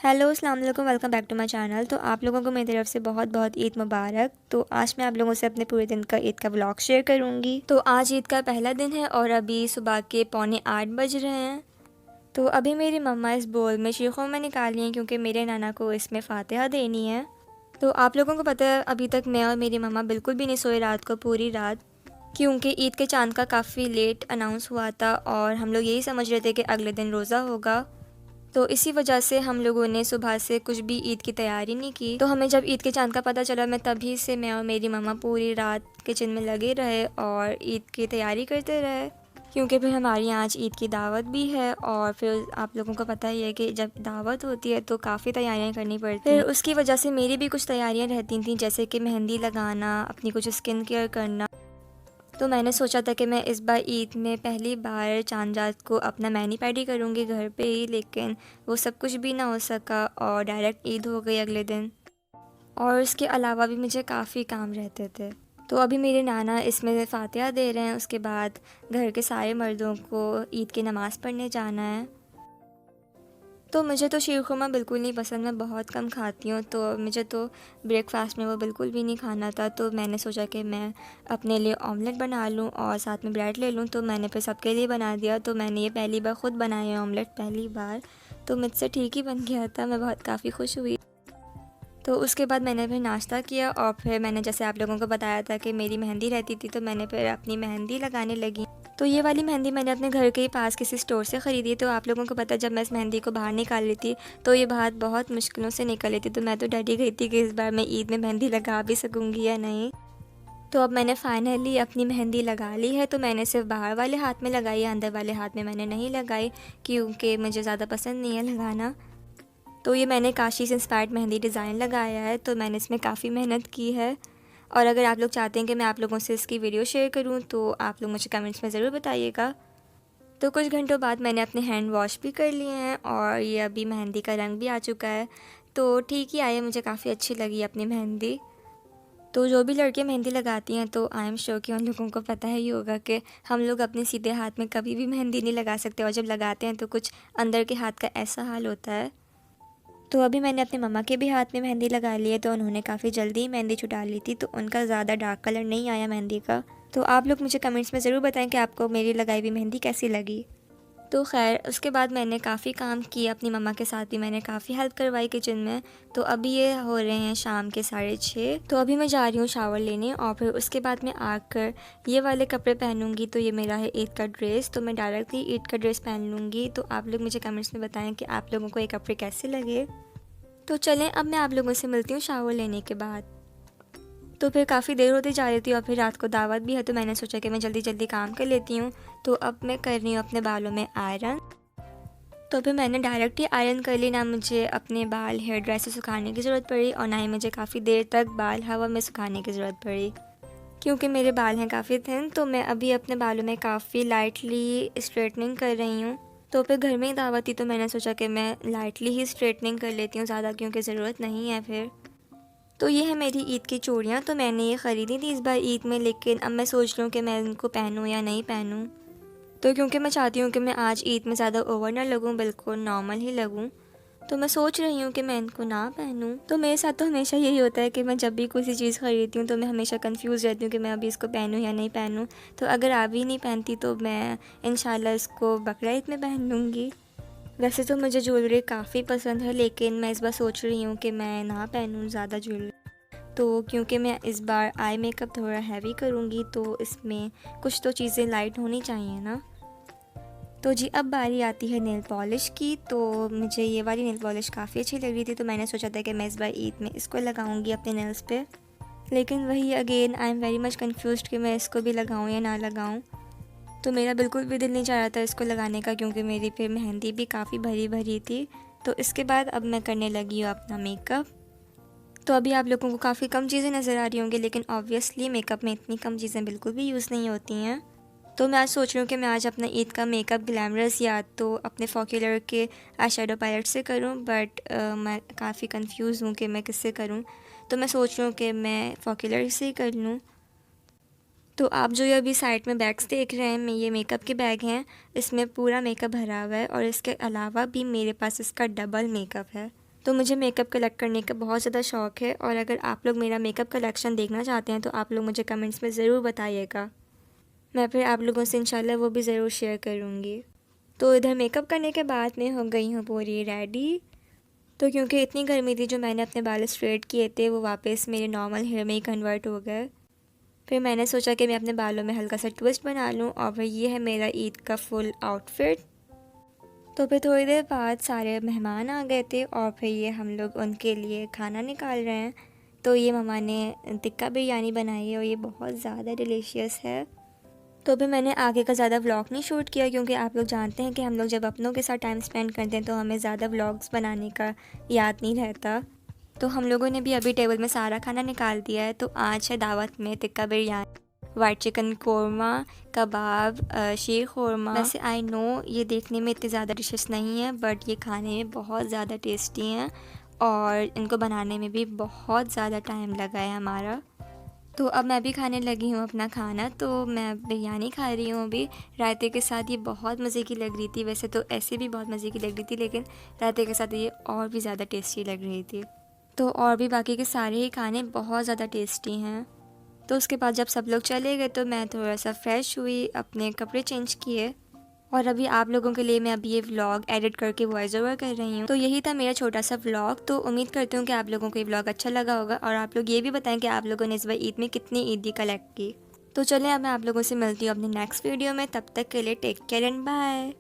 Hello अस्सलाम वालेकुम, welcome back to my channel. तो आप लोगों को मेरी तरफ से बहुत बहुत ईद मुबारक। तो आज मैं आप लोगों से अपने पूरे दिन का ईद का व्लॉग शेयर करूंगी। तो आज ईद का पहला दिन है और अभी सुबह के 7:45 बज रहे हैं। तो अभी मेरी मम्मा इस बोल में शीखों में निकाली हैं क्योंकि मेरे नाना को इसमें फातिहा देनी है। तो आप लोगों को पता है अभी तक मैं और मेरी मम्मा बिल्कुल भी नहीं सोए रात को, पूरी रात, क्योंकि ईद के चांद का काफ़ी लेट अनाउंस हुआ था और हम लोग यही समझ रहे थे कि अगले दिन रोज़ा होगा। तो इसी वजह से हम लोगों ने सुबह से कुछ भी ईद की तैयारी नहीं की। तो हमें जब ईद के चांद का पता चला, मैं तभी से मैं और मेरी मम्मा पूरी रात किचन में लगे रहे और ईद की तैयारी करते रहे, क्योंकि फिर हमारी यहाँ आज ईद की दावत भी है। और फिर आप लोगों को पता ही है कि जब दावत होती है तो काफ़ी तैयारियाँ करनी पड़ती हैं। फिर उसकी वजह से मेरी भी कुछ तैयारियाँ रहती थी, जैसे कि मेहंदी लगाना, अपनी कुछ स्किन केयर करना। तो मैंने सोचा था कि मैं इस बार ईद में पहली बार चांद रात को अपना मैनी पैडी करूँगी घर पे ही, लेकिन वो सब कुछ भी ना हो सका और डायरेक्ट ईद हो गई अगले दिन। और इसके अलावा भी मुझे काफ़ी काम रहते थे। तो अभी मेरे नाना इसमें फातिहा दे रहे हैं, उसके बाद घर के सारे मर्दों को ईद की नमाज़ पढ़ने जाना है। तो मुझे तो शीरखुरमा बिल्कुल नहीं पसंद, मैं बहुत कम खाती हूँ। तो मुझे तो ब्रेकफास्ट में वो बिल्कुल भी नहीं खाना था। तो मैंने सोचा कि मैं अपने लिए ऑमलेट बना लूँ और साथ में ब्रेड ले लूँ। तो मैंने फिर सबके लिए बना दिया। तो मैंने ये पहली बार ख़ुद बनाया है ऑमलेट, पहली बार। तो मुझसे ठीक ही बन गया था, मैं बहुत काफ़ी खुश हुई। तो उसके बाद मैंने फिर नाश्ता किया और फिर मैंने जैसे आप लोगों को बताया था कि मेरी मेहंदी रहती थी, तो मैंने फिर अपनी मेहंदी लगाने लगी। तो ये वाली मेहंदी मैंने अपने घर के ही पास किसी स्टोर से ख़रीदी। तो आप लोगों को पता है जब मैं इस मेहंदी को बाहर निकाल ली थी तो ये बात बहुत मुश्किलों से निकली थी। तो मैं तो डरी गई थी कि इस बार मैं ईद में मेहंदी लगा भी सकूँगी या नहीं। तो अब मैंने फ़ाइनली अपनी मेहंदी लगा ली है। तो मैंने सिर्फ बाहर वाले हाथ में लगाई है, अंदर वाले हाथ में मैंने नहीं लगाई, क्योंकि मुझे ज़्यादा पसंद नहीं है लगाना। तो ये मैंने काशी से इंस्पायर्ड मेहंदी डिज़ाइन लगाया है। तो मैंने इसमें काफ़ी मेहनत की है। और अगर आप लोग चाहते हैं कि मैं आप लोगों से इसकी वीडियो शेयर करूं तो आप लोग मुझे कमेंट्स में ज़रूर बताइएगा। तो कुछ घंटों बाद मैंने अपने हैंड वॉश भी कर लिए हैं और ये अभी मेहंदी का रंग भी आ चुका है। तो ठीक ही आया, मुझे काफ़ी अच्छी लगी अपनी मेहंदी। तो जो भी लड़के मेहंदी लगाती हैं तो आई एम श्योर कि उन लोगों को पता ही होगा कि हम लोग अपने सीधे हाथ में कभी भी मेहंदी नहीं लगा सकते, और जब लगाते हैं तो कुछ अंदर के हाथ का ऐसा हाल होता है। तो अभी मैंने अपने मम्मा के भी हाथ में मेहंदी लगा ली है। तो उन्होंने काफ़ी जल्दी ही मेहंदी छुटा ली थी, तो उनका ज़्यादा डार्क कलर नहीं आया मेहंदी का। तो आप लोग मुझे कमेंट्स में ज़रूर बताएं कि आपको मेरी लगाई हुई मेहंदी कैसी लगी। तो खैर उसके बाद मैंने काफ़ी काम किया, अपनी मम्मा के साथ भी मैंने काफ़ी हेल्प करवाई किचन में। तो अभी ये हो रहे हैं शाम के 6:30। तो अभी मैं जा रही हूँ शावर लेने और फिर उसके बाद मैं आकर ये वाले कपड़े पहनूंगी। तो ये मेरा है ईद का ड्रेस, तो मैं डायरेक्टली ईद का ड्रेस पहन लूँगी। तो आप लोग मुझे कमेंट्स में बताएं कि आप लोगों को ये कपड़े कैसे लगे। तो चलें अब मैं आप लोगों से मिलती हूँ शावर लेने के बाद। तो फिर काफ़ी देर होती जा रही थी और फिर रात को दावत भी है, तो मैंने सोचा कि मैं जल्दी जल्दी काम कर लेती हूँ। तो अब मैं कर रही हूँ अपने बालों में आयरन। तो फिर मैंने डायरेक्ट ही आयरन कर ली, ना मुझे अपने बाल हेयर ड्रायर से सुखाने की ज़रूरत पड़ी और ना ही मुझे काफ़ी देर तक बाल हवा में सुखाने की ज़रूरत पड़ी, क्योंकि मेरे बाल हैं काफ़ी थिन। तो मैं अभी अपने बालों में काफ़ी लाइटली स्ट्रेटनिंग कर रही हूँ। तो फिर घर में ही दावत थी तो मैंने सोचा कि मैं लाइटली ही स्ट्रेटनिंग कर लेती हूँ, ज़्यादा क्योंकि ज़रूरत नहीं है फिर। तो ये है मेरी ईद की चूड़ियाँ। तो मैंने ये ख़रीदी थी इस बार ईद में, लेकिन अब मैं सोच रही हूँ कि मैं इनको पहनूँ या नहीं पहनूँ। तो क्योंकि मैं चाहती हूँ कि मैं आज ईद में ज़्यादा ओवर ना लगूँ, बिल्कुल नॉर्मल ही लगूँ, तो मैं सोच रही हूँ कि मैं इनको ना पहनूं। तो मेरे साथ तो हमेशा यही होता है कि मैं जब भी किसी चीज़ ख़रीदती हूँ तो मैं हमेशा कंफ्यूज रहती हूँ कि मैं अभी इसको पहनूं या नहीं पहनूं। तो अगर अभी नहीं पहनती तो मैं इंशाल्लाह इसको बकरा ईद में पहन लूँगी। वैसे तो मुझे ज्वेलरी काफ़ी पसंद है, लेकिन मैं इस बार सोच रही हूँ कि मैं ना पहनूँ ज़्यादा ज्वेलरी। तो क्योंकि मैं इस बार आई मेकअप थोड़ा हैवी करूँगी तो इसमें कुछ तो चीज़ें लाइट होनी चाहिए ना। तो जी अब बारी आती है नेल पॉलिश की। तो मुझे ये वाली नेल पॉलिश काफ़ी अच्छी लग रही थी, तो मैंने सोचा था कि मैं इस बार ईद में इसको लगाऊंगी अपने नेल्स पे। लेकिन वही again I am very much confused कि मैं इसको भी लगाऊं या ना लगाऊं। तो मेरा बिल्कुल भी दिल नहीं चाह रहा था इसको लगाने का, क्योंकि मेरी फिर मेहंदी भी काफ़ी भरी भरी थी। तो इसके बाद अब मैं करने लगी हूँ अपना मेकअप। तो अभी आप लोगों को काफ़ी कम चीज़ें नज़र आ रही होंगी, लेकिन ऑब्वियसली मेकअप में इतनी कम चीज़ें बिल्कुल भी यूज़ नहीं होती हैं। तो मैं आज सोच रही हूँ कि मैं आज अपना ईद का मेकअप ग्लैमरस या तो अपने फॉक्यूलर के आई शेडो पैलेट से करूँ, बट मैं काफ़ी कंफ्यूज हूँ कि मैं किससे करूँ। तो मैं सोच रही हूँ कि मैं फॉक्यूलर से ही कर लूँ। तो आप जो ये अभी साइड में बैग्स देख रहे हैं, ये मेकअप के बैग हैं। इसमें पूरा मेकअप भरा हुआ है और इसके अलावा भी मेरे पास इसका डबल मेकअप है। तो मुझे मेकअप कलेक्ट करने का बहुत ज़्यादा शौक़ है और अगर आप लोग मेरा मेकअप कलेक्शन देखना चाहते हैं तो आप लोग मुझे कमेंट्स में ज़रूर बताइएगा। मैं फिर आप लोगों से इंशाल्लाह वो भी ज़रूर शेयर करूँगी। तो इधर मेकअप करने के बाद मैं हो गई हूँ पूरी रेडी। तो क्योंकि इतनी गर्मी थी, जो मैंने अपने बाल स्ट्रेट किए थे वो वापस मेरे नॉर्मल हेयर में ही कन्वर्ट हो गए। फिर मैंने सोचा कि मैं अपने बालों में हल्का सा ट्विस्ट बना लूँ और फिर ये है मेरा ईद का फुल आउटफिट। तो फिर थोड़ी देर बाद सारे मेहमान आ गए थे और फिर ये हम लोग उनके लिए खाना निकाल रहे हैं। तो ये मम्मा ने टिक्का बिरयानी बनाई है और ये बहुत ज़्यादा डिलीशियस है। तो फिर मैंने आगे का ज़्यादा व्लॉग नहीं शूट किया, क्योंकि आप लोग जानते हैं कि हम लोग जब अपनों के साथ टाइम स्पेंड करते हैं तो हमें ज़्यादा व्लॉग्स बनाने का याद नहीं रहता। तो हम लोगों ने भी अभी टेबल में सारा खाना निकाल दिया है। तो आज है दावत में टिक्का बिरयानी, वाइट चिकन कोरमा, कबाब, शीर खोरमा। वैसे आई नो ये देखने में इतनी ज़्यादा डिशेस नहीं है, बट ये खाने में बहुत ज़्यादा टेस्टी हैं और इनको बनाने में भी बहुत ज़्यादा टाइम लगा है हमारा। तो अब मैं भी खाने लगी हूँ अपना खाना। तो मैं बिरयानी खा रही हूँ अभी रायते के साथ। ये बहुत मज़े की लग रही थी, वैसे तो ऐसे भी बहुत मज़े की लग रही थी, लेकिन रायते के साथ ये और भी ज़्यादा टेस्टी लग रही थी। तो और भी बाकी के सारे ही खाने बहुत ज़्यादा टेस्टी हैं। तो उसके बाद जब सब लोग चले गए तो मैं थोड़ा सा फ्रेश हुई, अपने कपड़े चेंज किए और अभी आप लोगों के लिए मैं अभी ये व्लॉग एडिट करके वॉइस ओवर कर रही हूँ। तो यही था मेरा छोटा सा व्लॉग। तो उम्मीद करती हूँ कि आप लोगों को ये व्लॉग अच्छा लगा होगा और आप लोग ये भी बताएं कि आप लोगों ने इस बार ईद में कितनी ईदी कलेक्ट की। तो चलें अब मैं आप लोगों से मिलती हूँ अपने नेक्स्ट वीडियो में। तब तक के लिए टेक केयर एंड बाय।